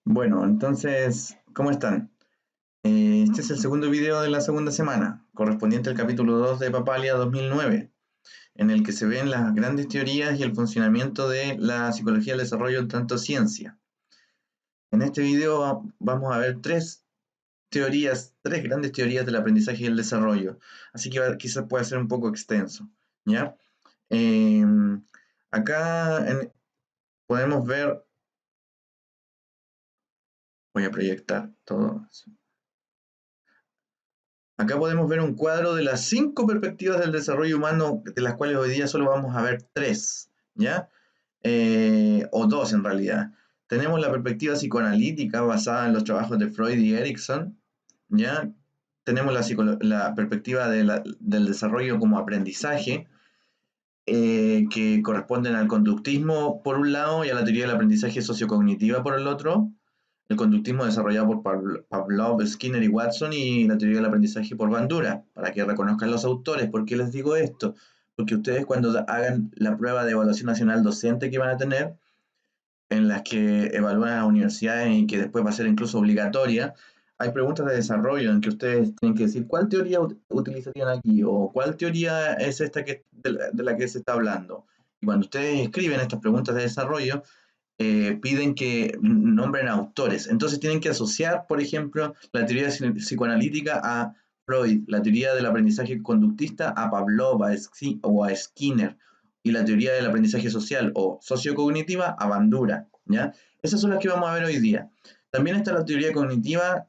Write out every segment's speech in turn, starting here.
Bueno, entonces, ¿cómo están? Este es el segundo video de la segunda semana, correspondiente al capítulo 2 de Papalia 2009, en el que se ven las grandes teorías y el funcionamiento de la psicología del desarrollo en tanto ciencia. En este video vamos a ver tres grandes teorías del aprendizaje y el desarrollo, así que quizás pueda ser un poco extenso, ¿ya? Eh, acá podemos ver, voy a proyectar todo. Acá podemos ver un cuadro de las 5 perspectivas del desarrollo humano, de las cuales hoy día solo vamos a ver 3, ¿ya? O 2 en realidad. Tenemos la perspectiva psicoanalítica basada en los trabajos de Freud y Erikson, ¿ya? Tenemos la perspectiva del desarrollo como aprendizaje, que corresponden al conductismo por un lado y a la teoría del aprendizaje sociocognitiva por el otro. El conductismo desarrollado por Pavlov, Skinner y Watson, y la teoría del aprendizaje por Bandura, para que reconozcan los autores. ¿Por qué les digo esto? Porque ustedes, cuando hagan la prueba de evaluación nacional docente que van a tener, en las que evalúan a las universidades y que después va a ser incluso obligatoria, hay preguntas de desarrollo en que ustedes tienen que decir cuál teoría utilizarían aquí o cuál teoría es esta de la que se está hablando. Y cuando ustedes escriben estas preguntas de desarrollo, piden que nombren autores. Entonces tienen que asociar, por ejemplo, la teoría psicoanalítica a Freud, la teoría del aprendizaje conductista a Pavlov o a Skinner, y la teoría del aprendizaje social o sociocognitiva a Bandura, ¿ya? Esas son las que vamos a ver hoy día. También está la teoría cognitiva,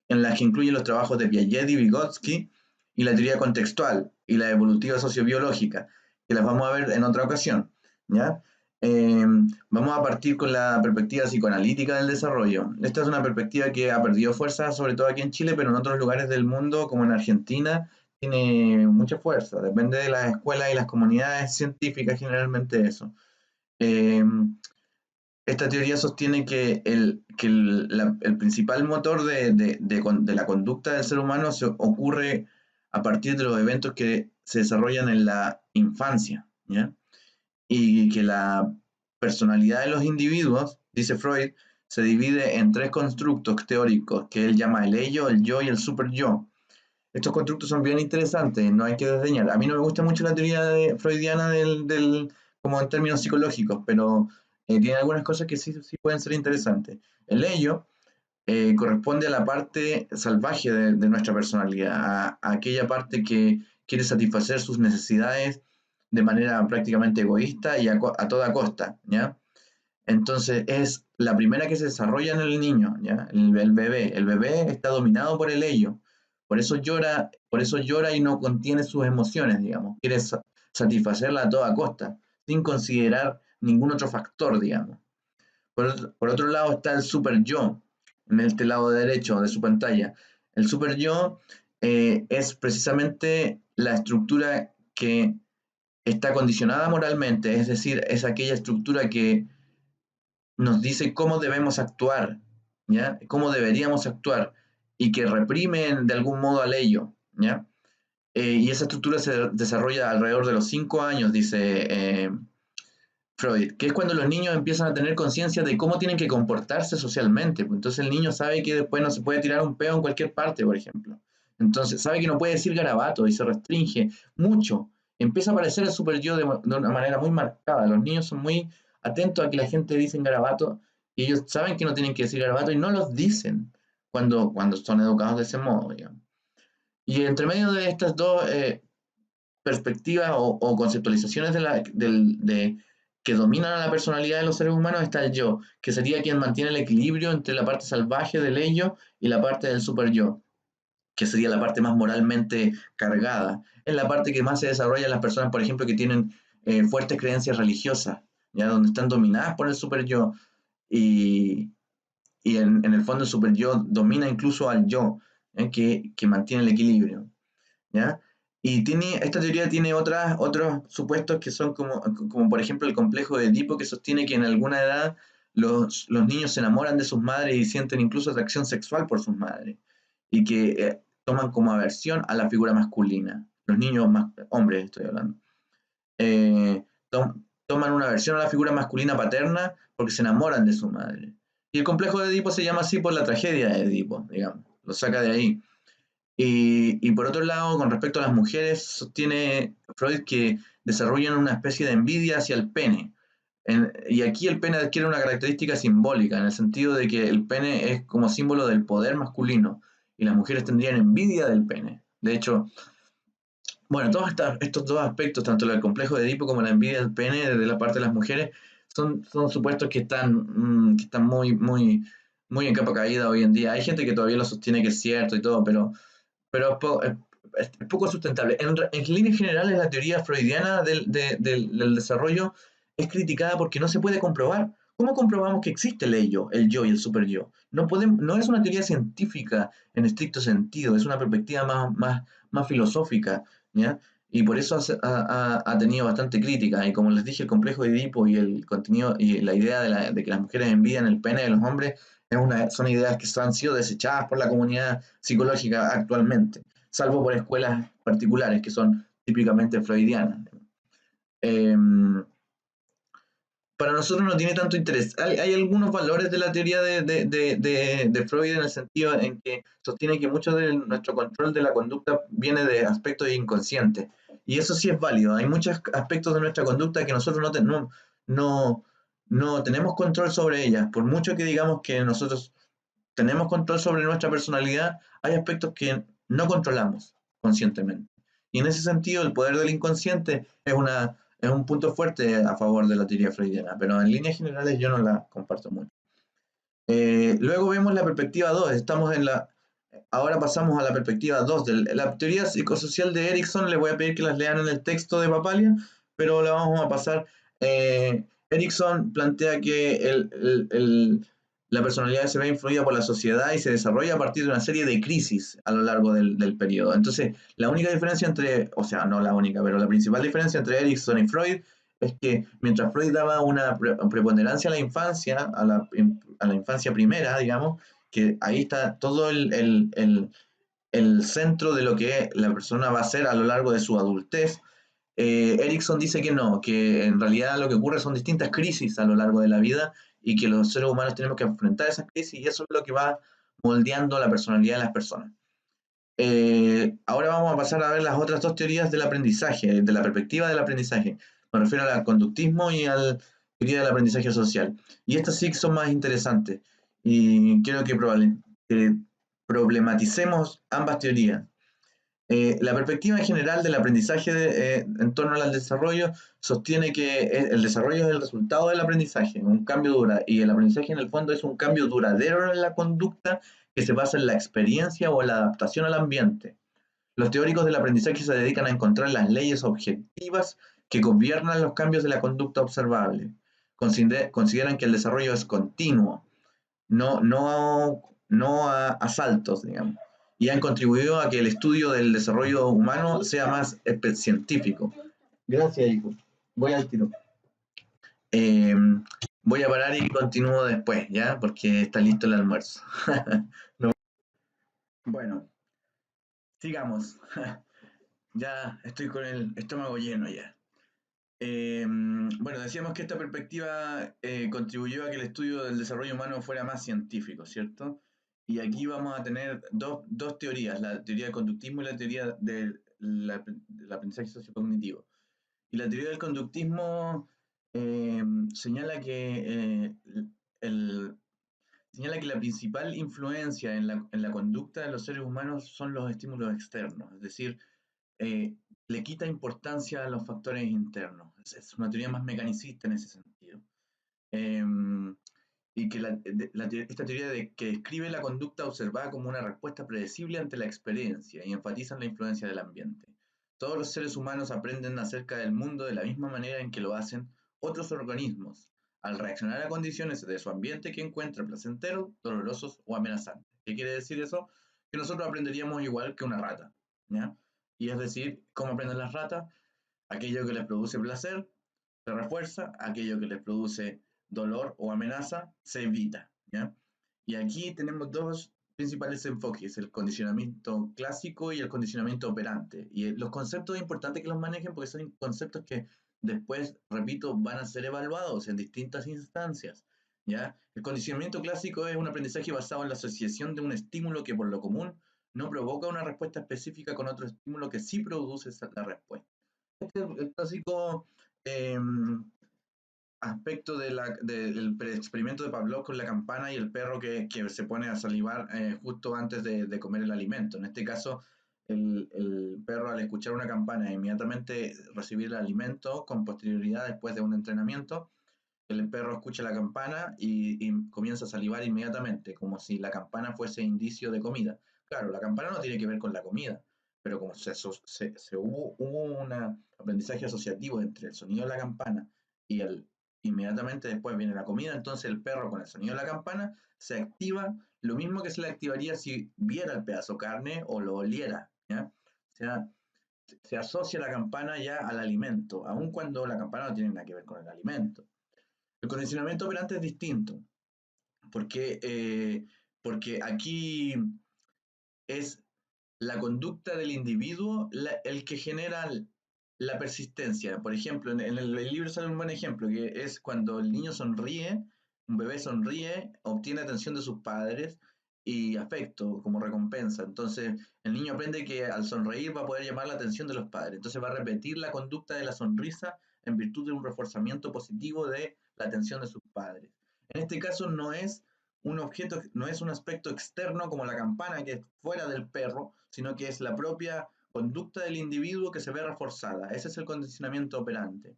en las que incluyen los trabajos de Piaget y Vygotsky, y la teoría contextual y la evolutiva sociobiológica, que las vamos a ver en otra ocasión, ¿ya? Eh, Vamos a partir con la perspectiva psicoanalítica del desarrollo. Esta es una perspectiva que ha perdido fuerza, sobre todo aquí en Chile, pero en otros lugares del mundo, como en Argentina, tiene mucha fuerza. Depende de las escuelas y las comunidades científicas, generalmente eso. Eh, Esta teoría sostiene que el principal motor de la conducta del ser humano ocurre a partir de los eventos que se desarrollan en la infancia, ¿ya? Y que la personalidad de los individuos, dice Freud, se divide en 3 constructos teóricos que él llama el ello, el yo y el superyo. Estos constructos son bien interesantes, no hay que desdeñar. A mí no me gusta mucho la teoría freudiana como en términos psicológicos, pero tiene algunas cosas que sí pueden ser interesantes. El ello corresponde a la parte salvaje de nuestra personalidad, a aquella parte que quiere satisfacer sus necesidades de manera prácticamente egoísta y a toda costa, ¿ya? Entonces es la primera que se desarrolla en el niño, ¿ya? El bebé. El bebé está dominado por el ello. Por eso llora y no contiene sus emociones, digamos. Quiere satisfacerla a toda costa, sin considerar ningún otro factor, digamos. Por otro lado está el super yo, en este lado derecho de su pantalla. El super yo es precisamente la estructura que está condicionada moralmente, es decir, es aquella estructura que nos dice cómo debemos actuar, ¿ya? Cómo deberíamos actuar y que reprimen de algún modo al ello, ¿ya? Y esa estructura se desarrolla alrededor de los 5 años, dice Freud, que es cuando los niños empiezan a tener conciencia de cómo tienen que comportarse socialmente. Entonces el niño sabe que después no se puede tirar un peo en cualquier parte, por ejemplo. Entonces sabe que no puede decir garabato y se restringe mucho. Empieza a aparecer el super yo de una manera muy marcada. Los niños son muy atentos a que la gente dice garabato y ellos saben que no tienen que decir garabato y no los dicen cuando son educados de ese modo, digamos. Y entre medio de estas dos perspectivas o conceptualizaciones que dominan a la personalidad de los seres humanos está el yo, que sería quien mantiene el equilibrio entre la parte salvaje del ello y la parte del super yo, que sería la parte más moralmente cargada. Es la parte que más se desarrolla en las personas, por ejemplo, que tienen fuertes creencias religiosas, ya donde están dominadas por el super yo y, y en el fondo el super yo domina incluso al yo, que mantiene el equilibrio. ¿Ya? Esta teoría tiene otros supuestos que son como por ejemplo el complejo de Edipo, que sostiene que en alguna edad los niños se enamoran de sus madres y sienten incluso atracción sexual por sus madres, y que toman como aversión a la figura masculina. Los niños más hombres estoy hablando. Toman una aversión a la figura masculina paterna porque se enamoran de su madre. Y el complejo de Edipo se llama así por la tragedia de Edipo, digamos, lo saca de ahí. Y por otro lado, con respecto a las mujeres, sostiene Freud que desarrollan una especie de envidia hacia el pene. Y aquí el pene adquiere una característica simbólica, en el sentido de que el pene es como símbolo del poder masculino, y las mujeres tendrían envidia del pene. De hecho, bueno, todos estos dos aspectos, tanto el complejo de Edipo como la envidia del pene de la parte de las mujeres, son supuestos que están muy en capa caída hoy en día. Hay gente que todavía lo sostiene que es cierto y todo, pero es poco sustentable. En líneas generales, la teoría freudiana del desarrollo es criticada porque no se puede comprobar. ¿Cómo comprobamos que existe el ello, el yo y el superyo? No es una teoría científica en estricto sentido, es una perspectiva más filosófica, ¿ya? Y por eso ha tenido bastante crítica. Y como les dije, el complejo de Edipo y el contenido y la idea de que las mujeres envidian el pene de los hombres son ideas que han sido desechadas por la comunidad psicológica actualmente, salvo por escuelas particulares que son típicamente freudianas. Eh, para nosotros no tiene tanto interés. Hay algunos valores de la teoría de Freud en el sentido en que sostiene que mucho de nuestro control de la conducta viene de aspectos inconscientes. Y eso sí es válido. Hay muchos aspectos de nuestra conducta que nosotros no tenemos control sobre ellas. Por mucho que digamos que nosotros tenemos control sobre nuestra personalidad, hay aspectos que no controlamos conscientemente. Y en ese sentido, el poder del inconsciente es un punto fuerte a favor de la teoría freudiana, pero en líneas generales yo no la comparto mucho. Luego vemos la perspectiva 2. Ahora pasamos a la perspectiva 2 de la teoría psicosocial de Erickson. Les voy a pedir que las lean en el texto de Papalia, pero la vamos a pasar. Erickson plantea que la personalidad se ve influida por la sociedad y se desarrolla a partir de una serie de crisis a lo largo del periodo. Entonces, la única diferencia o sea, no la única, pero la principal diferencia entre Erickson y Freud es que mientras Freud daba una preponderancia a la infancia, a la infancia primera, digamos, que ahí está todo el centro de lo que la persona va a hacer a lo largo de su adultez. Erickson dice que no, que en realidad lo que ocurre son distintas crisis a lo largo de la vida y que los seres humanos tenemos que enfrentar esas crisis y eso es lo que va moldeando la personalidad de las personas. Ahora vamos a pasar a ver las otras dos teorías del aprendizaje, de la perspectiva del aprendizaje. Me refiero al conductismo y a la teoría del aprendizaje social. Y estas sí son más interesantes. Y quiero que problematicemos ambas teorías. La perspectiva en general del aprendizaje en torno al desarrollo sostiene que el desarrollo es el resultado del aprendizaje, un cambio y el aprendizaje en el fondo es un cambio duradero en la conducta que se basa en la experiencia o la adaptación al ambiente. Los teóricos del aprendizaje se dedican a encontrar las leyes objetivas que gobiernan los cambios de la conducta observable. Consideran que el desarrollo es continuo, no a saltos, digamos, y han contribuido a que el estudio del desarrollo humano sea más científico. Gracias, hijo. Voy al tiro. Eh, Voy a parar y continúo después, ¿ya? Porque está listo el almuerzo. No. Bueno, sigamos. Ya estoy con el estómago lleno ya. Bueno, decíamos que esta perspectiva contribuyó a que el estudio del desarrollo humano fuera más científico, ¿cierto? Y aquí vamos a tener dos teorías, la teoría del conductismo y la teoría del aprendizaje sociocognitivo. Y la teoría del conductismo señala el, señala que la principal influencia en la conducta de los seres humanos son los estímulos externos, es decir, eh, le quita importancia a los factores internos. Es una teoría más mecanicista en ese sentido. Eh, y que esta teoría que describe la conducta observada como una respuesta predecible ante la experiencia y enfatiza en la influencia del ambiente. Todos los seres humanos aprenden acerca del mundo de la misma manera en que lo hacen otros organismos, al reaccionar a condiciones de su ambiente que encuentran placenteros, dolorosos o amenazantes. ¿Qué quiere decir eso? Que nosotros aprenderíamos igual que una rata, ¿ya? Y es decir, ¿cómo aprenden las ratas? Aquello que les produce placer se refuerza, aquello que les produce dolor o amenaza se evita, ¿ya? Y aquí tenemos dos principales enfoques, el condicionamiento clásico y el condicionamiento operante. Y los conceptos es importante que los manejen porque son conceptos que después, repito, van a ser evaluados en distintas instancias. ¿ya? El condicionamiento clásico es un aprendizaje basado en la asociación de un estímulo que por lo común no provoca una respuesta específica con otro estímulo que sí produce la respuesta. Este es el clásico eh, aspecto del experimento de Pavlov con la campana y el perro que se pone a salivar justo antes de comer el alimento. En este caso, el perro al escuchar una campana e inmediatamente recibir el alimento con posterioridad después de un entrenamiento, el perro escucha la campana y comienza a salivar inmediatamente, como si la campana fuese indicio de comida. Claro, la campana no tiene que ver con la comida, pero como hubo un aprendizaje asociativo entre el sonido de la campana y inmediatamente después viene la comida, entonces el perro con el sonido de la campana se activa lo mismo que se le activaría si viera el pedazo de carne o lo oliera, ¿ya? O sea, se asocia la campana ya al alimento, aun cuando la campana no tiene nada que ver con el alimento. El condicionamiento operante es distinto, porque, porque aquí es la conducta del individuo el que genera la persistencia. Por ejemplo, en el libro sale un buen ejemplo, que es cuando el niño sonríe, un bebé sonríe, obtiene atención de sus padres y afecto como recompensa. Entonces, el niño aprende que al sonreír va a poder llamar la atención de los padres. Entonces, va a repetir la conducta de la sonrisa en virtud de un reforzamiento positivo de la atención de sus padres. En este caso, no es un objeto, no es un aspecto externo como la campana que es fuera del perro, sino que es la propia conducta del individuo que se ve reforzada. Ese es el condicionamiento operante.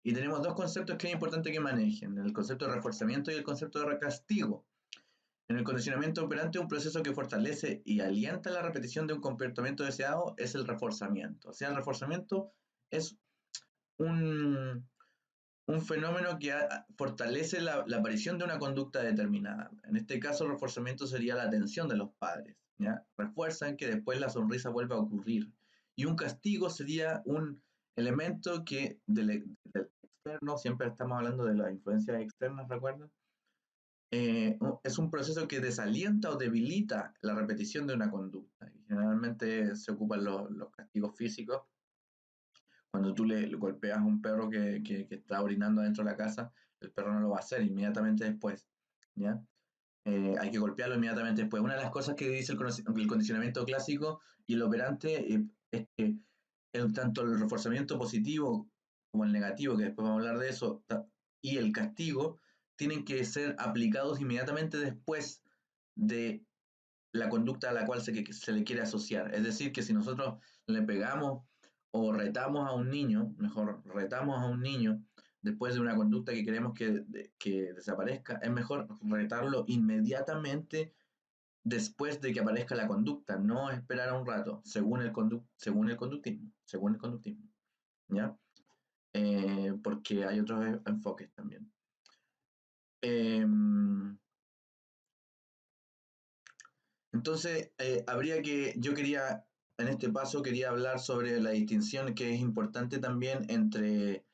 Y tenemos dos conceptos que es importante que manejen, el concepto de reforzamiento y el concepto de castigo. En el condicionamiento operante, un proceso que fortalece y alienta la repetición de un comportamiento deseado es el reforzamiento. O sea, el reforzamiento es un, un fenómeno que fortalece la aparición de una conducta determinada. En este caso, el reforzamiento sería la atención de los padres. ¿Ya? Refuerzan que después la sonrisa vuelva a ocurrir. Y un castigo sería un elemento que del externo, siempre estamos hablando de las influencias externas, ¿recuerdan? Es un proceso que desalienta o debilita la repetición de una conducta. Y generalmente se ocupan los castigos físicos cuando tú le golpeas a un perro que está orinando dentro de la casa, el perro no lo va a hacer inmediatamente después, ¿ya? Hay que golpearlo inmediatamente después. Una de las cosas que dice el condicionamiento clásico y el operante es que tanto el reforzamiento positivo como el negativo, que después vamos a hablar de eso, y el castigo, tienen que ser aplicados inmediatamente después de la conducta a la cual se le quiere asociar. Es decir, que si nosotros le pegamos o retamos a un niño, mejor retamos a un niño después de una conducta que queremos que desaparezca, es mejor retarlo inmediatamente después de que aparezca la conducta, no esperar a un rato, según el conductismo, ¿ya? Porque hay otros enfoques también. Eh, Entonces, en este paso quería hablar sobre la distinción que es importante también entre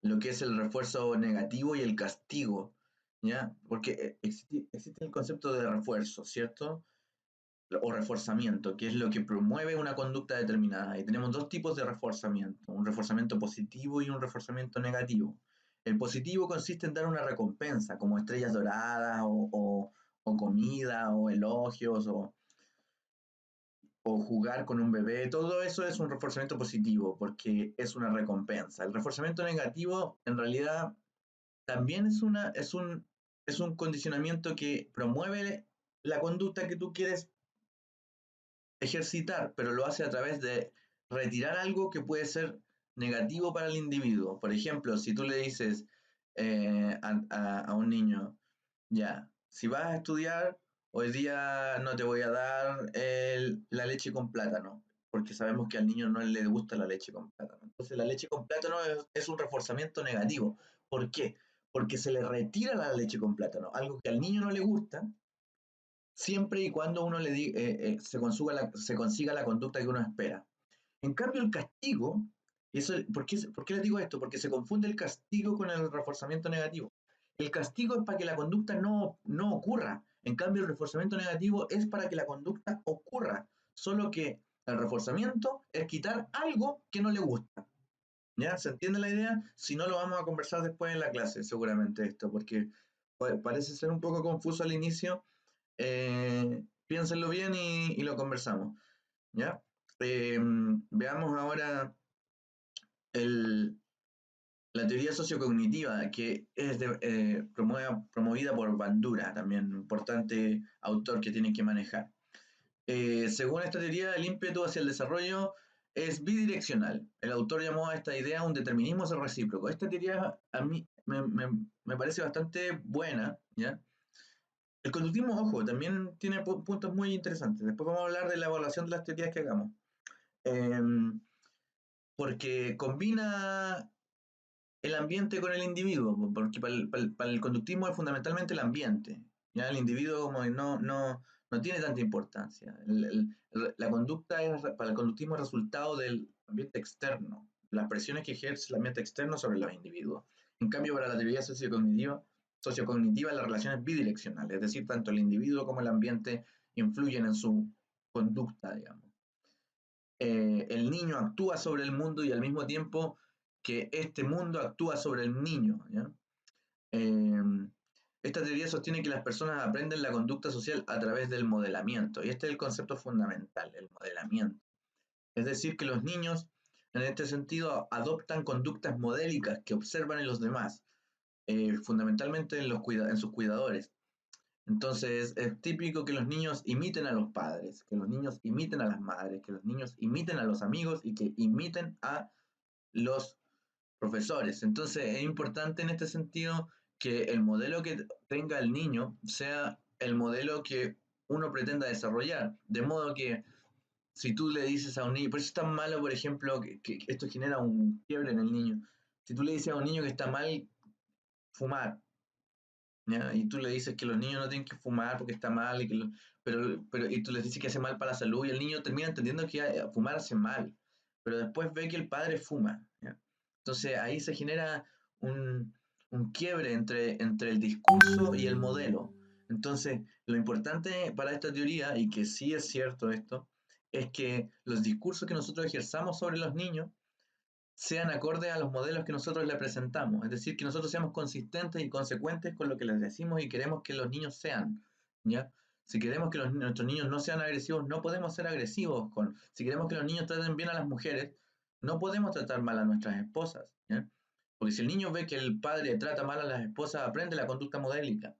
lo que es el refuerzo negativo y el castigo, ¿ya? Porque existe el concepto de refuerzo, ¿cierto? O reforzamiento, que es lo que promueve una conducta determinada. Y tenemos dos tipos de reforzamiento, un reforzamiento positivo y un reforzamiento negativo. El positivo consiste en dar una recompensa, como estrellas doradas o comida o elogios o jugar con un bebé. Todo eso es un reforzamiento positivo porque es una recompensa. El reforzamiento negativo en realidad también es un condicionamiento que promueve la conducta que tú quieres ejercitar, pero lo hace a través de retirar algo que puede ser negativo para el individuo. Por ejemplo, si tú le dices a un niño, ya, si vas a estudiar, hoy día no te voy a dar la leche con plátano, porque sabemos que al niño no le gusta la leche con plátano. Entonces la leche con plátano es un reforzamiento negativo. ¿Por qué? Porque se le retira la leche con plátano, algo que al niño no le gusta, siempre y cuando uno se consiga la conducta que uno espera. En cambio, el castigo, ¿por qué les digo esto? Porque se confunde el castigo con el reforzamiento negativo. El castigo es para que la conducta no ocurra. En cambio, el reforzamiento negativo es para que la conducta ocurra. Solo que el reforzamiento es quitar algo que no le gusta. ¿Ya? ¿Se entiende la idea? Si no, lo vamos a conversar después en la clase, seguramente esto, porque parece ser un poco confuso al inicio. Piénsenlo bien y lo conversamos, ¿ya? Veamos ahora el, la teoría sociocognitiva, que es promovida por Bandura, también un importante autor que tienen que manejar. Según esta teoría, el ímpetu hacia el desarrollo es bidireccional. El autor llamó a esta idea un determinismo recíproco. Esta teoría a mí me parece bastante buena, ¿ya? El conductismo, ojo, también tiene puntos muy interesantes. Después vamos a hablar de la evaluación de las teorías que hagamos. Em, Porque combina el ambiente con el individuo, porque para el conductismo es fundamentalmente el ambiente. ¿Ya? El individuo como que no tiene tanta importancia. La conducta para el conductismo es resultado del ambiente externo, las presiones que ejerce el ambiente externo sobre los individuos. En cambio, para la teoría sociocognitiva la relación es bidireccional, es decir, tanto el individuo como el ambiente influyen en su conducta, digamos. El niño actúa sobre el mundo y al mismo tiempo que este mundo actúa sobre el niño, ¿ya? Eh, Esta teoría sostiene que las personas aprenden la conducta social a través del modelamiento, y este es el concepto fundamental, el modelamiento. Es decir, que los niños, en este sentido, adoptan conductas modélicas que observan en los demás, fundamentalmente en sus cuidadores. Entonces, es típico que los niños imiten a los padres, que los niños imiten a las madres, que los niños imiten a los amigos y que imiten a los profesores. Entonces, es importante en este sentido que el modelo que tenga el niño sea el modelo que uno pretenda desarrollar. De modo que si tú le dices a un niño, por eso es tan malo, por ejemplo, que esto genera un quiebre en el niño. Si tú le dices a un niño que está mal fumar, ¿ya? Y tú le dices que los niños no tienen que fumar porque está mal, y tú les dices que hace mal para la salud, y el niño termina entendiendo que fumar hace mal, pero después ve que el padre fuma, ¿ya? Entonces ahí se genera un quiebre entre el discurso y el modelo. Entonces, lo importante para esta teoría, y que sí es cierto esto, es que los discursos que nosotros ejerzamos sobre los niños sean acordes a los modelos que nosotros le presentamos. Es decir, que nosotros seamos consistentes y consecuentes con lo que les decimos y queremos que los niños sean, ¿ya? Si queremos que nuestros niños no sean agresivos, no podemos ser agresivos. Si queremos que los niños traten bien a las mujeres, no podemos tratar mal a nuestras esposas, ¿ya? Porque si el niño ve que el padre trata mal a las esposas, aprende la conducta modélica,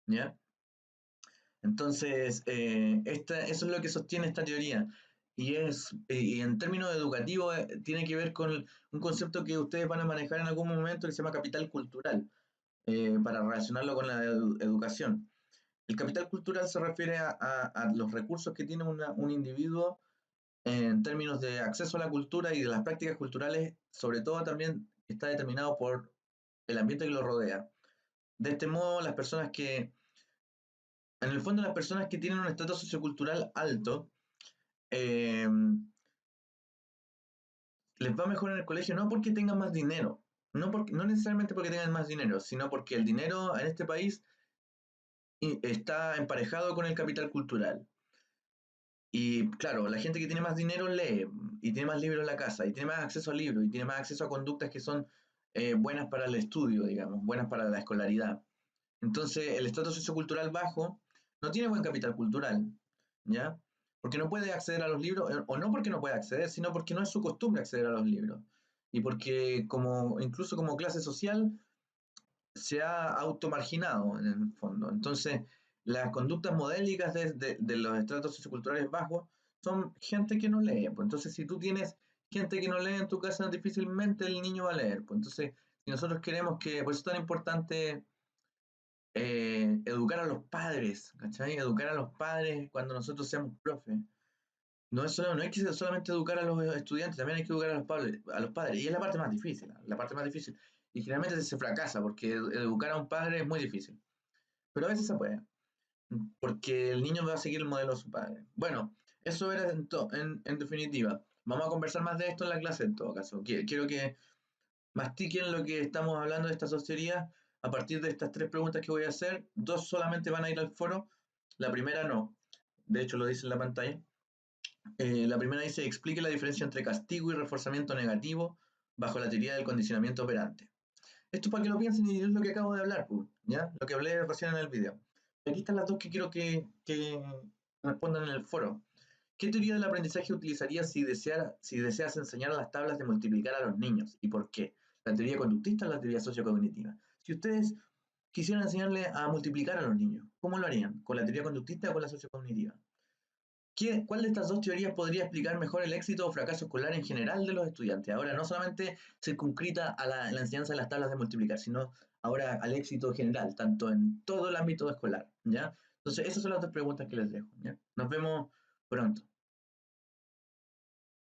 ¿ya? Entonces, eso es lo que sostiene esta teoría. Y en términos educativos, tiene que ver con un concepto que ustedes van a manejar en algún momento que se llama capital cultural, para relacionarlo con la educación. El capital cultural se refiere a los recursos que tiene un individuo en términos de acceso a la cultura y de las prácticas culturales, sobre todo también está determinado por el ambiente que lo rodea. De este modo, en el fondo, las personas que tienen un estatus sociocultural alto, eh, les va mejor en el colegio no porque tengan más dinero, no necesariamente porque tengan más dinero, sino porque el dinero en este país está emparejado con el capital cultural. Y claro, la gente que tiene más dinero lee y tiene más libros en la casa y tiene más acceso a libros y tiene más acceso a conductas que son buenas para el estudio, digamos, buenas para la escolaridad. Entonces, el estatus sociocultural bajo no tiene buen capital cultural, ¿ya? Porque no puede acceder a los libros, o no porque no puede acceder, sino porque no es su costumbre acceder a los libros. Y porque incluso como clase social se ha automarginado en el fondo. Entonces, las conductas modélicas de los estratos socioculturales bajos son gente que no lee. Pues entonces, si tú tienes gente que no lee en tu casa, difícilmente el niño va a leer. Pues entonces, si nosotros queremos que, por eso es tan importante educar a los padres, ¿cachai? Educar a los padres cuando nosotros seamos profes. No hay que solamente educar a los estudiantes, también hay que educar a los padres. Y es la parte más difícil, la parte más difícil. Y generalmente se fracasa porque educar a un padre es muy difícil. Pero a veces se puede, porque el niño va a seguir el modelo de su padre. Bueno, eso era en definitiva. Vamos a conversar más de esto en la clase en todo caso. Quiero que mastiquen lo que estamos hablando de estas dos teorías a partir de estas tres preguntas que voy a hacer. Dos solamente van a ir al foro, la primera no. De hecho, lo dice en la pantalla. La primera dice, explique la diferencia entre castigo y reforzamiento negativo, bajo la teoría del condicionamiento operante. Esto es para que lo piensen y es lo que acabo de hablar, pues, ¿ya? Lo que hablé recién en el video. Aquí están las dos que quiero que respondan en el foro. ¿Qué teoría del aprendizaje utilizarías si deseas enseñar las tablas de multiplicar a los niños? ¿Y por qué? ¿La teoría conductista o la teoría sociocognitiva? Si ustedes quisieran enseñarle a multiplicar a los niños, ¿cómo lo harían? ¿Con la teoría conductista o con la sociocognitiva? ¿Cuál de estas dos teorías podría explicar mejor el éxito o fracaso escolar en general de los estudiantes? Ahora, no solamente circunscrita a la enseñanza de las tablas de multiplicar, sino ahora al éxito general, tanto en todo el ámbito escolar, ¿ya? Entonces, esas son las dos preguntas que les dejo, ¿ya? Nos vemos pronto.